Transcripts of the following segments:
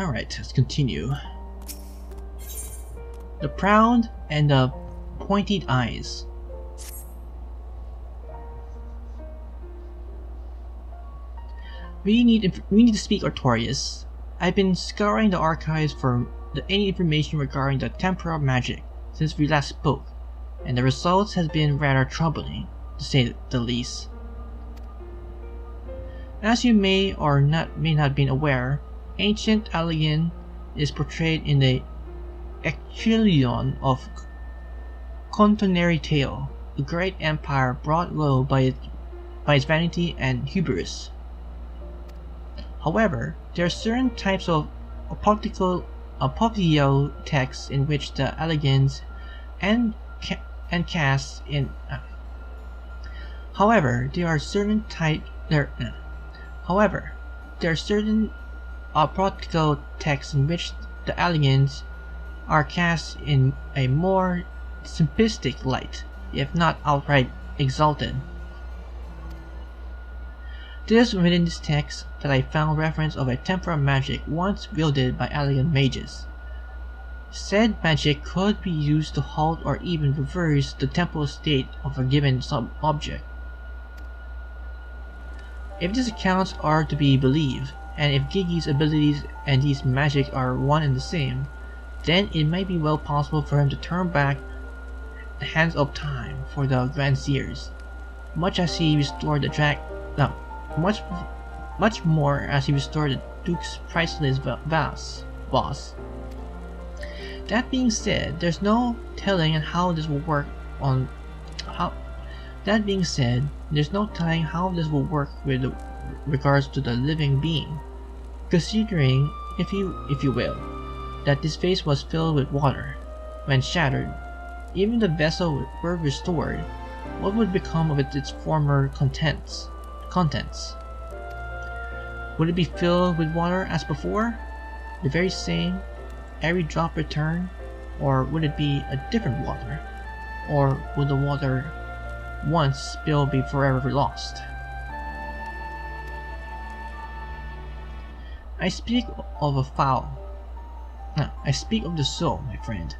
Alright, let's continue. The proud and the pointed eyes. We need to speak Artorias. I've been scouring the archives for any information regarding the temporal magic since we last spoke, and the results has been rather troubling, to say the least. As you may not be aware, ancient Allegan is portrayed in the Echelon of Contonary Tale, a great empire brought low by its vanity and hubris. However, there are certain types of apophthegm texts in which the Allegans and casts in. However, there are certain apophthegm texts in which the Allegans are cast in a more simplistic light, if not outright exalted. It is within this text that I found reference of a temporal magic once wielded by Allegan mages. Said magic could be used to halt or even reverse the temporal state of a given object. If these accounts are to be believed, and if Gigi's abilities and these magic are one and the same, then it might be well possible for him to turn back the hands of time for the Grand Seers, much as he restored the much more as he restored the Duke's priceless boss. That being said, there's no telling how this will work with regards to the living being, considering, if you will, that this vase was filled with water. When shattered, even the vessel were restored, what would become of its former contents? Would it be filled with water as before? The very same, every drop return? Or would it be a different water? Or would the water once spilled be forever lost? I speak of the soul, my friend.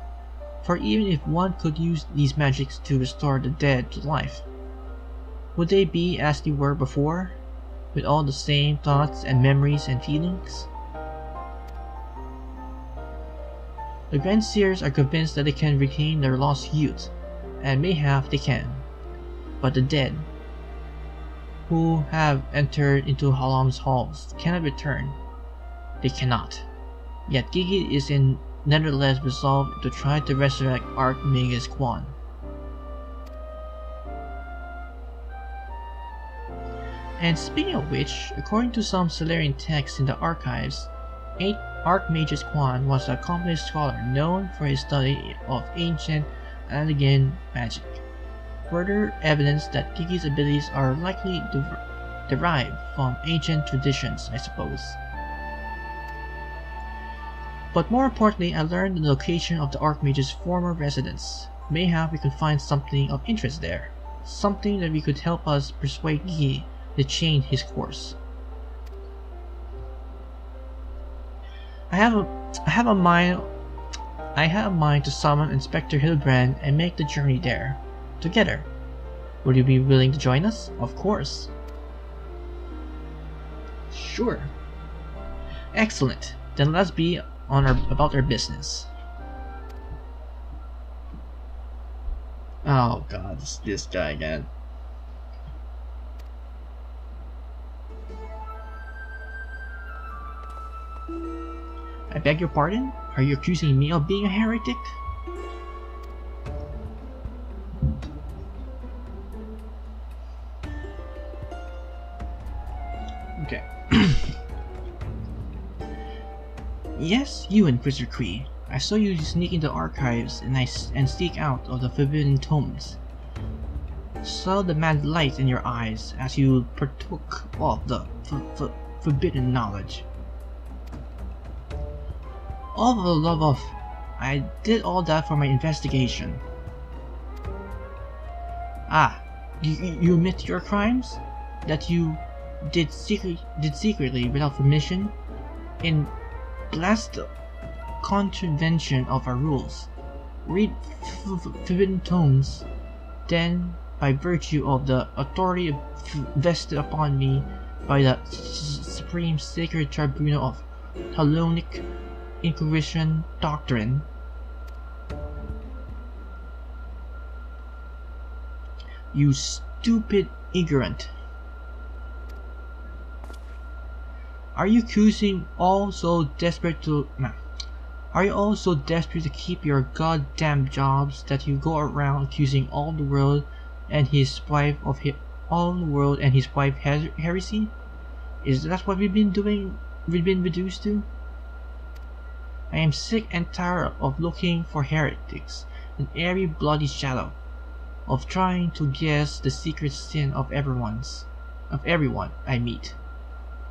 For even if one could use these magics to restore the dead to life, would they be as they were before, with all the same thoughts and memories and feelings? The Grand Seers are convinced that they can regain their lost youth, and mayhap they can. But the dead, who have entered into Halam's halls, cannot return. They cannot. Yet Gigi is nevertheless resolved to try to resurrect Archmagus Quan. And speaking of which, according to some Solarian texts in the archives, Archmagus Quan was an accomplished scholar known for his study of ancient Allegan magic. Further evidence that Gigi's abilities are likely derived from ancient traditions, I suppose. But more importantly, I learned the location of the Archmage's former residence. Mayhap we could find something of interest there. Something that we could help us persuade Gigi to change his course. I have a mind to summon Inspector Hildibrand and make the journey there together. Would you be willing to join us? Of course. Sure. Excellent. Then let's be about our business. Oh god, it's this guy again. I beg your pardon? Are you accusing me of being a heretic? Okay. Yes, you Inquisitor Kree. I saw you sneak into archives and sneak out of the forbidden tomes. Saw the mad light in your eyes as you partook of the forbidden knowledge. All for the love of... I did all that for my investigation. Ah, you admit your crimes? That you did secretly without permission? In blast the contravention of our rules, read forbidden tomes, then, by virtue of the authority vested upon me by the Supreme Sacred Tribunal of Hellenic Inquisition Doctrine, you stupid ignorant. Are you all so desperate to keep your goddamn jobs that you go around accusing all the world and his wife heresy? Is that what we've been reduced to? I am sick and tired of looking for heretics in every bloody shadow, of trying to guess the secret sin of everyone I meet.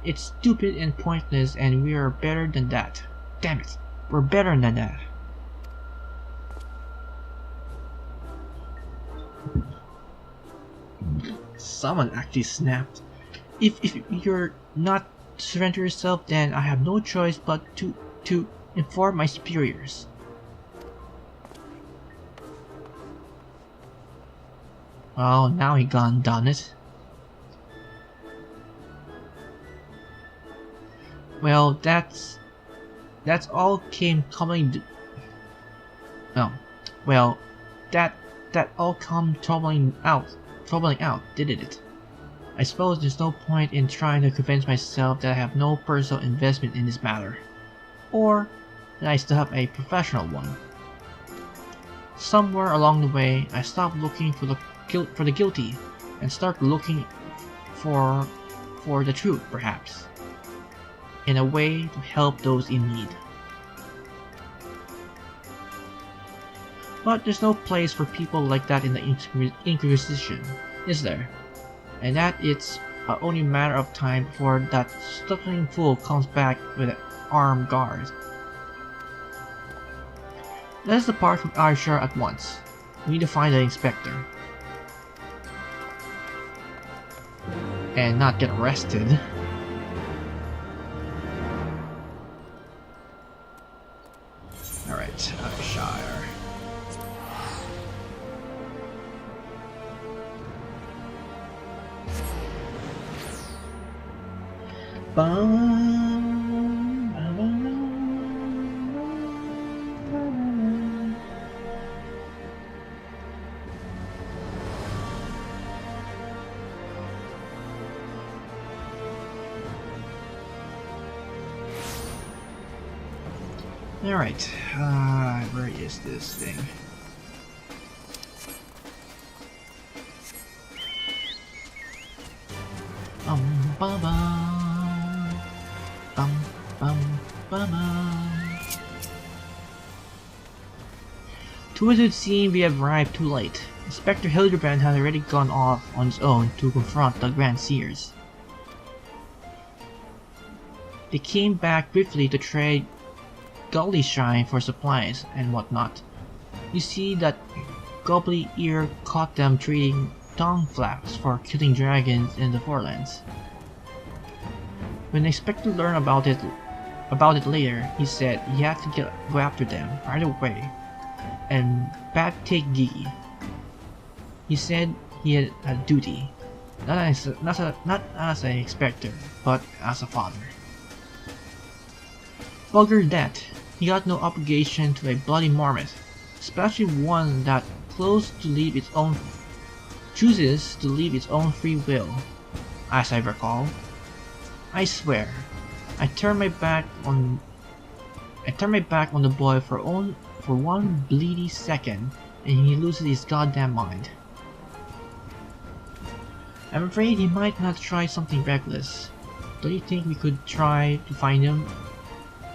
It's stupid and pointless, and we are better than that. Damn it, we're better than that. Someone actually snapped. If you're not to surrender yourself, then I have no choice but to inform my superiors. Well, now he gone done it. Well, that's all came tumbling. Oh, well, that all come troubling out, didn't it? I suppose there's no point in trying to convince myself that I have no personal investment in this matter, or that I still have a professional one. Somewhere along the way, I stopped looking for the guilty and start looking for the truth, perhaps, in a way to help those in need. But there's no place for people like that in the Inquisition, is there? And that it's only a matter of time before that stuttering fool comes back with an armed guard. Let us depart from Ayrshire at once. We need to find the inspector. And not get arrested. Alright, Ayrshire. Alright, where is this thing? To it would seem we have arrived too late. Inspector Hildibrand has already gone off on his own to confront the Grand Seers. They came back briefly to trade Gully Shrine for supplies and whatnot. You see, that gobbly ear caught them trading tongue flaps for killing dragons in the Forelands. When the inspector learned about it later, he said he had to go after them right away and take Gigi. He said he had a duty, not as an inspector, but as a father. Bugger that. He got no obligation to a bloody marmot, especially one that chooses to leave its own free will, as I recall. I swear, I turned my back on the boy for one bleedy second, and he loses his goddamn mind. I'm afraid he might not try something reckless. Don't you think we could try to find him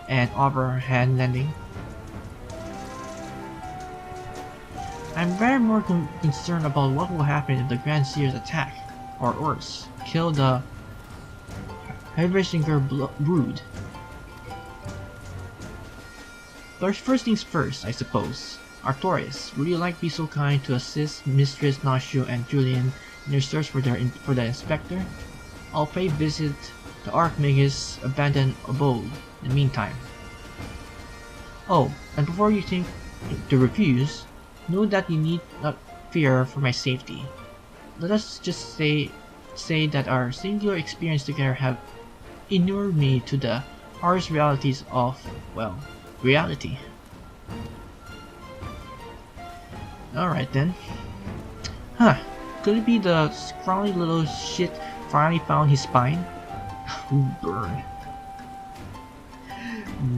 and overhand landing? I'm very more concerned about what will happen if the Grand Seers attack, or worse, kill the Heidressinger brood. But first things first, I suppose. Artorias, would you like to be so kind to assist Mistress Nashu and Julian in their search for the inspector? I'll pay visit the Archmage's abandoned abode in the meantime. Oh, and before you think to refuse, know that you need not fear for my safety. Let us just say that our singular experience together have inured me to the harsh realities of, well, reality. Alright then. Huh, could it be the scrawny little shit finally found his spine? Burn.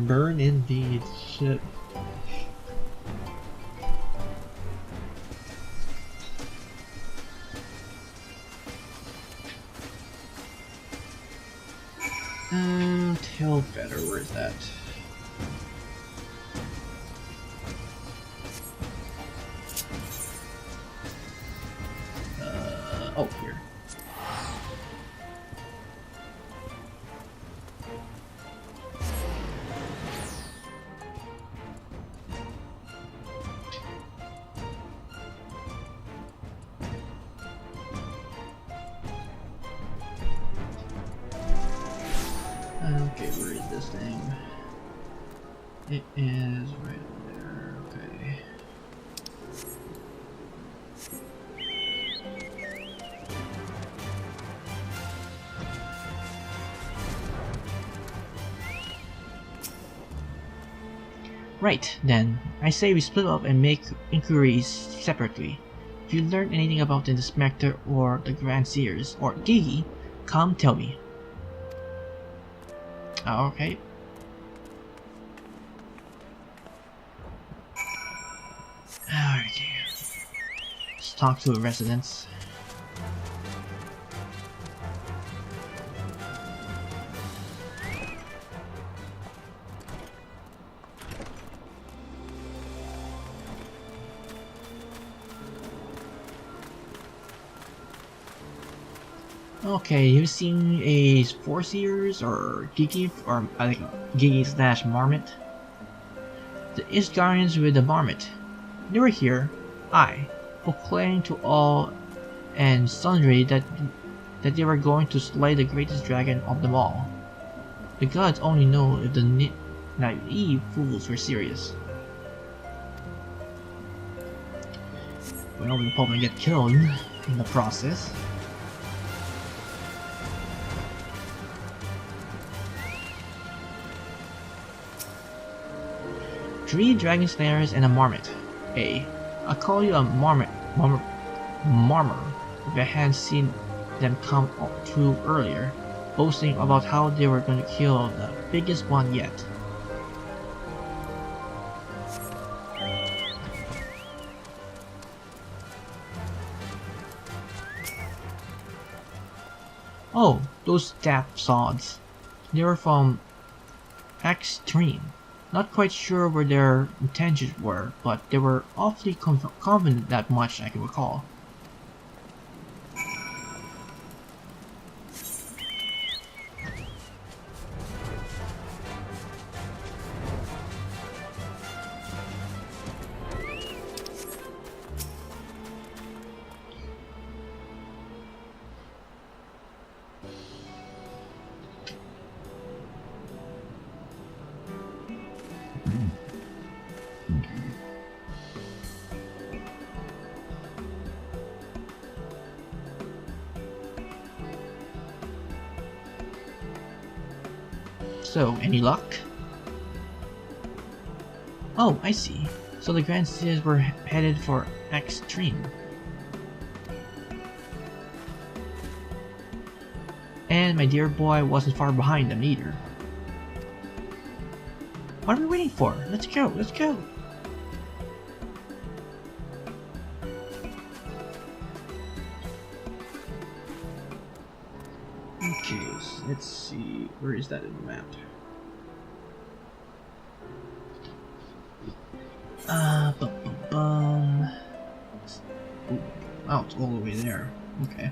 Burn indeed, shit. Tail feather, where is that? Oh, here. Okay, where is this thing? It is right there, okay. Right, then, I say we split up and make inquiries separately. If you learn anything about the Inspector or the Grand Seers or Gigi, come tell me. Okay. Alright. Let's talk to the residents. Okay, you've seen a Four Seers or Gigi, or I think Gigi slash Marmot? The East Guardians with the Marmot. They were here, I, proclaimed to all and sundry that they were going to slay the greatest dragon of them all. The gods only know if the naive fools were serious. Well, we'll probably get killed in the process. Three dragon slayers and a marmot. I'll call you a marmor, if I hadn't seen them come through earlier, boasting about how they were going to kill the biggest one yet. Oh, those daft sods. They were from XIV. Not quite sure where their intentions were, but they were awfully confident, that much I can recall. So, any luck? Oh, I see. So the Grand Seers were headed for XIV. And my dear boy wasn't far behind them either. What are we waiting for? Let's go, let's go! Okay, so let's see, where is that in the map? Ooh, wow, it's all the way there. Okay.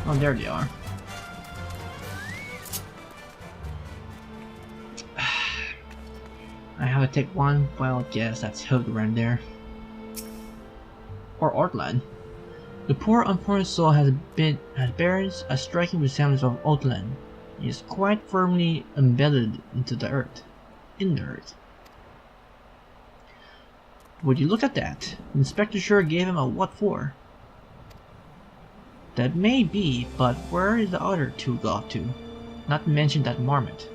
Oh, there they are. I have to take one. Well, yes, that's Hildibrand there. Or Ortland. The poor unfortunate soul has bears a striking resemblance of Ortland. He is quite firmly embedded into the earth. In the earth. Would you look at that? The inspector sure gave him a what for. That may be, but where did the other two go to? Not to mention that Mammet.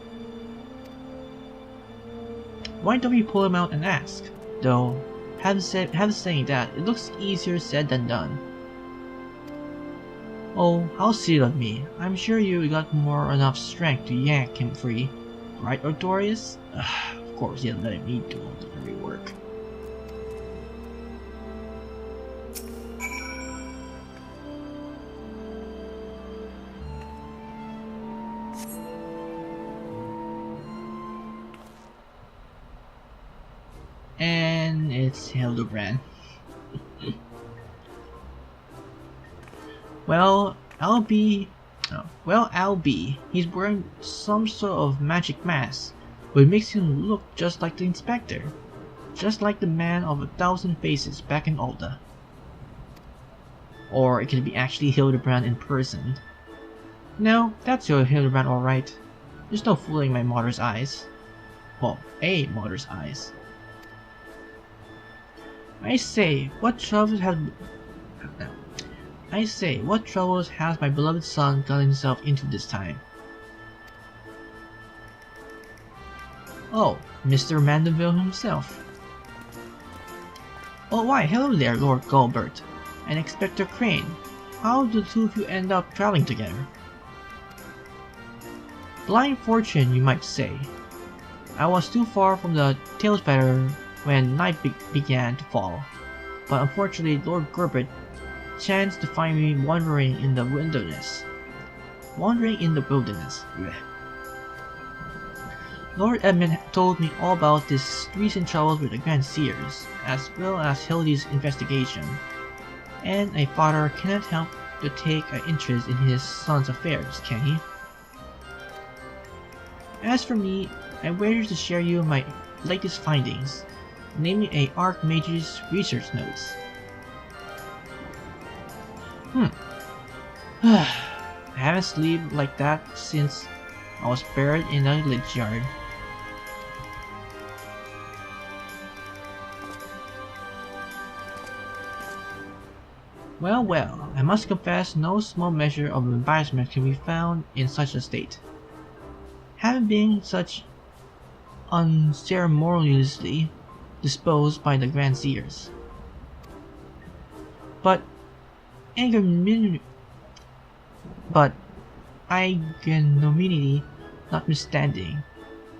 Why don't we pull him out and ask? Though, having saying that, it looks easier said than done. Oh, how silly of me. I'm sure you got enough strength to yank him free. Right, Artorius? Of course, you let me do all the dirty work. And it's Hildibrand. Well, I'll be. He's wearing some sort of magic mask, which makes him look just like the inspector. Just like the man of 1,000 faces back in Alda. Or it could be actually Hildibrand in person. No, that's your Hildibrand alright. There's no fooling my mother's eyes. Well, a mother's eyes. I say, what troubles has my beloved son got himself into this time? Oh, Mr. Mandeville himself. Oh, why, hello there, Lord Gulbert and Inspector Crane. How did the two of you end up traveling together? Blind fortune, you might say. I was too far from the tailspider when night began to fall, but unfortunately Lord Gulbert chanced to find me wandering in the wilderness. Blech. Lord Edmund told me all about this recent troubles with the Grand Seers, as well as Hildy's investigation, and a father cannot help to take an interest in his son's affairs, can he? As for me, I wish to share you my latest findings, namely a Archmage's research notes. I haven't slept like that since I was buried in a village yard. Well, I must confess no small measure of embarrassment can be found in such a state. Having been such unceremoniously disposed by the Grand Seers. But ignominy notwithstanding,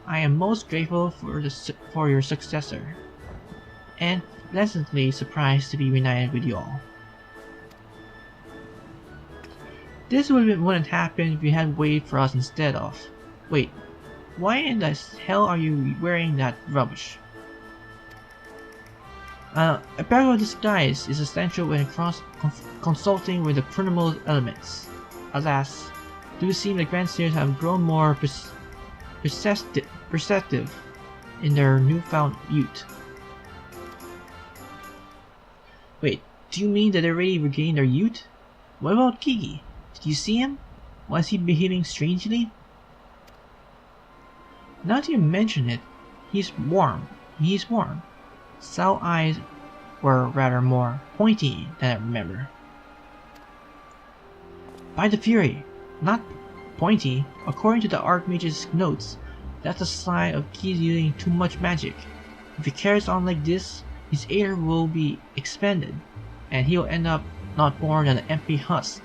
I am most grateful for your successor, and pleasantly surprised to be reunited with you all. This wouldn't happen if you had waited for us instead of. Wait, why in the hell are you wearing that rubbish? A pair of disguise is essential when consulting with the criminal elements. Alas, do seem the Grand Seers have grown more perceptive in their newfound youth. Wait, do you mean that they already regained their youth? What about Gigi? Did you see him? Was he behaving strangely? Now that you mention it, he's warm. Sal eyes were rather more pointy than I remember. By the Fury, not pointy. According to the Archmage's notes, that's a sign of Gigi using too much magic. If he carries on like this, his air will be expanded, and he'll end up not more than an empty husk.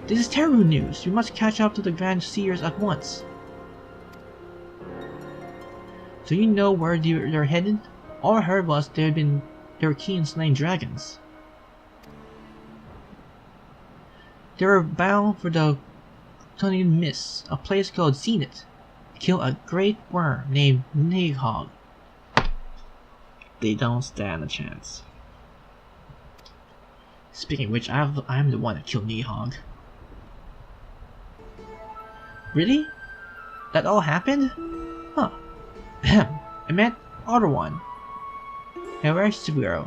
This is terrible news. We must catch up to the Grand Seers at once. Do you know where they're headed? All I heard was they were keen slaying dragons. They were bound for the Tunning Mists, a place called Zenith, to kill a great worm named Nidhogg. They don't stand a chance. Speaking of which, I'm the one that killed Nihog. Really? That all happened? Huh. I meant other one. Now where's Subaru?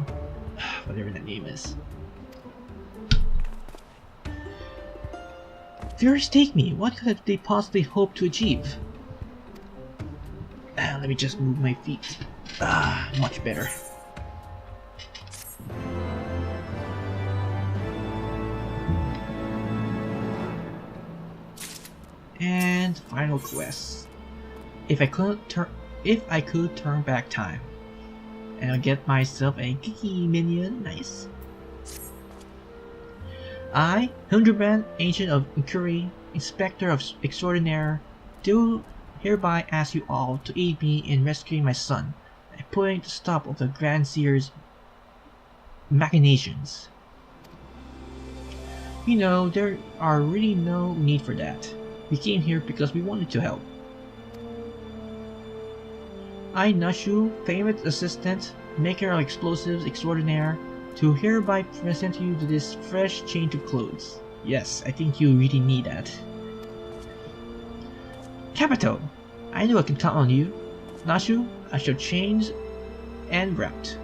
Whatever that name is. Fears take me. What could they possibly hope to achieve? Let me just move my feet. Much better. And final quest. If I could turn back time, and I'll get myself a Gigi minion. Nice. I, Hildibrand, Ancient of Inquiry, Inspector of Extraordinaire, do hereby ask you all to aid me in rescuing my son and putting the stop of the Grand Seer's machinations. You know, there are really no need for that. We came here because we wanted to help. I, Nashu, famous assistant, maker of explosives extraordinaire, to hereby present you to this fresh change of clothes. Yes, I think you really need that. Capito! I know I can count on you. Nashu, I shall change en route.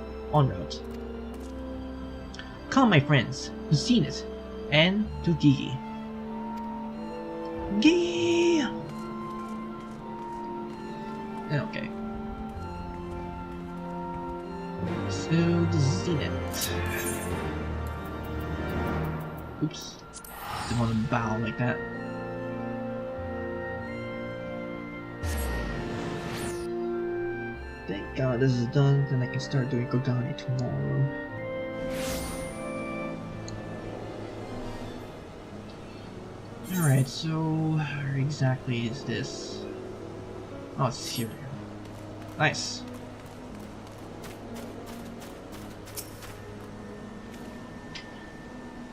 Come, my friends, to Zenith, and to Gigi. Gigi! Okay. So, the Zenith. Oops. Didn't want to bow like that. Thank God this is done, then I can start doing Kogani tomorrow. Alright, so where exactly is this? Oh, it's here. Nice.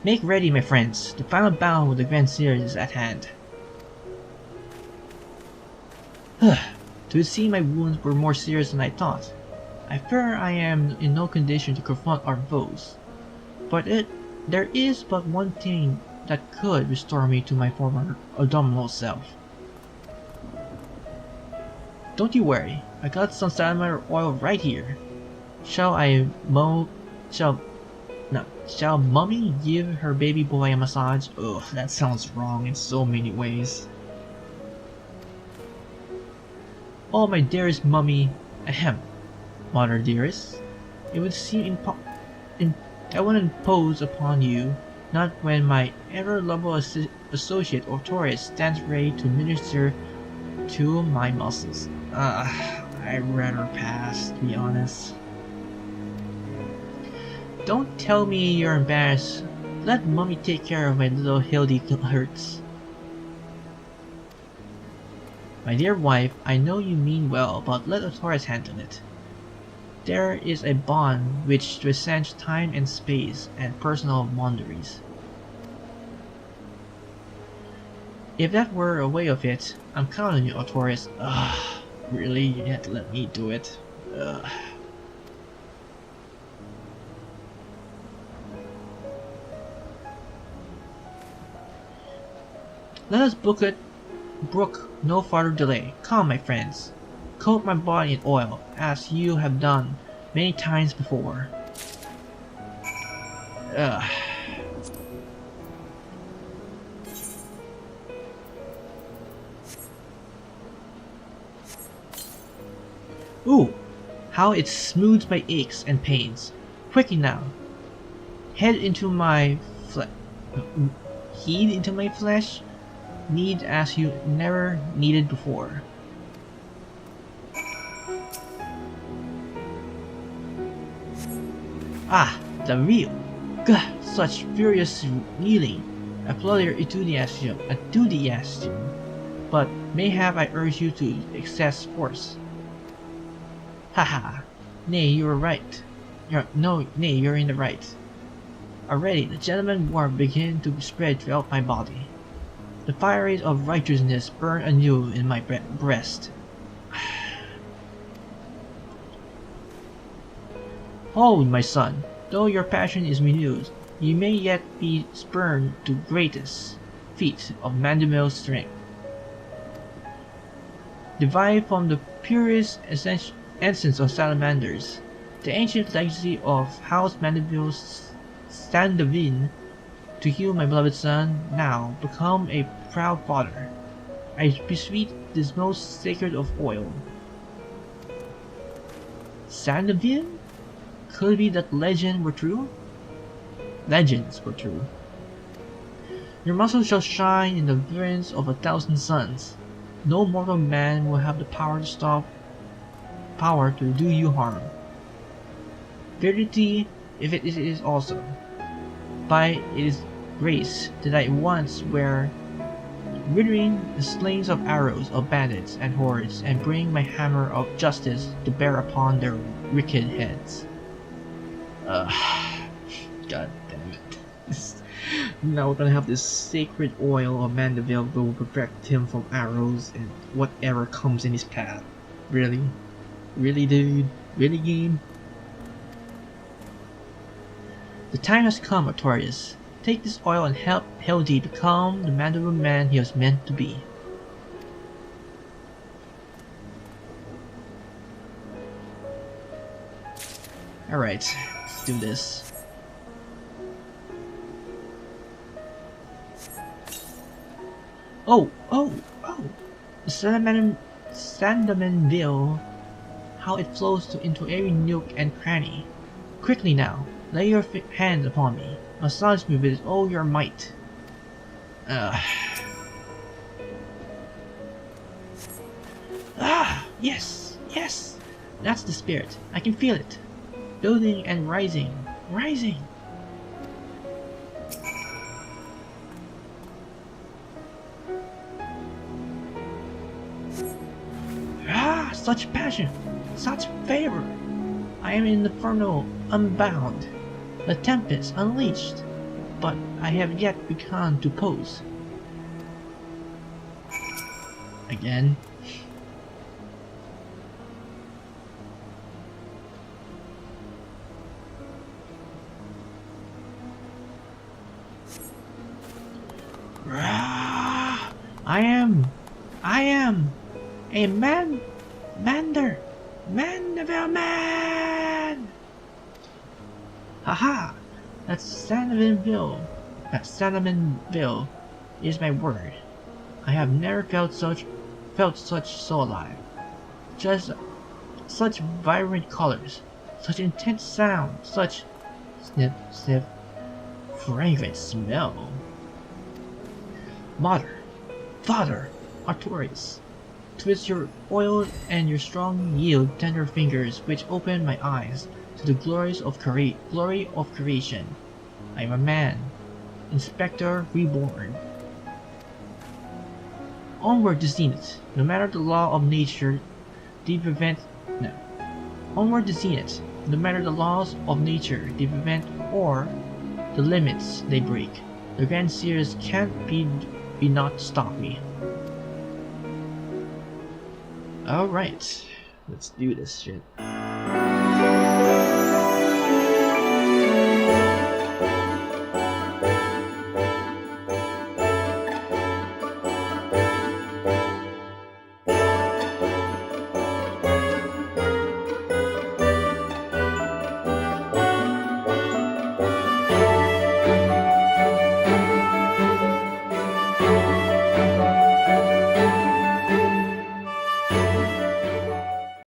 Make ready, my friends. The final battle with the Grand Series is at hand. To see my wounds were more serious than I thought. I fear I am in no condition to confront our foes. But there is but one thing that could restore me to my former abdominal self. Don't you worry, I got some salamander oil right here. Shall Mummy give her baby boy a massage? Ugh, that sounds wrong in so many ways. Oh, my dearest Mummy, ahem, Mother dearest, it would seem I wouldn't impose upon you, not when my ever-lovable associate Ortorius stands ready to minister to my muscles. I'd rather pass, to be honest. Don't tell me you're embarrassed. Let Mummy take care of my little Hildy hurts. My dear wife, I know you mean well, but let Ortorius handle it. There is a bond which transcends time and space and personal boundaries. If that were a way of it, I'm counting on you, Ortorius. Really? You had to let me do it? Let us brook no further delay. Come, my friends. Coat my body in oil, as you have done many times before. Ooh, how it smooths my aches and pains. Quickly now. Head into my flesh. Need as you never needed before. The real. Gah, such furious kneeling. Applaud your enthusiasm, but mayhap I urge you to excess force. Haha, nay, you are right. You're in the right. Already, the gentleman war began to spread throughout my body. The fires of righteousness burn anew in my breast. Hold, my son, though your passion is renewed, You may yet be spurned to greatest feat of Mandeville's strength. Derived from the purest essence of salamanders, the ancient legacy of House Mandeville's Standavin, to heal my beloved son, now become a proud father. I besweet this most sacred of oil. Standavin? Could it be that legends were true? Your muscles shall shine in the brilliance of 1,000 suns. No mortal man will have the power to do you harm. Verity, if it is also. By its grace did I once wear, withering the slings of arrows of bandits and hordes, and bring my hammer of justice to bear upon their wicked heads. God damn it. Now we're gonna have this sacred oil of Mandeville will protect him from arrows and whatever comes in his path. Really? Really, dude? Really, game? The time has come, Artorias. Take this oil and help Hildy become the Mandeville man he was meant to be. Alright, let's do this. Oh! The Sandamanville, how it flows into every nook and cranny. Quickly now, lay your hands upon me. Massage me with all your might. Yes! That's the spirit. I can feel it. Building and rising. Such passion, such favor. I am in the inferno unbound, the tempest unleashed, but I have yet begun to pose. Again. I am a Mandeville man! Haha! That Sandamanville is my word. I have never felt such so alive. Just such vibrant colors, such intense sound, such sniff, fragrant smell. Father, Artorias, twist your oil and your strong yield tender fingers which open my eyes to the glory of creation. I am a man, Inspector reborn. Onward to zenith, no matter the law of nature, Onward to zenith, no matter the laws of nature they prevent or the limits they break. The Grand Seers can't be not stop me. Alright, let's do this shit.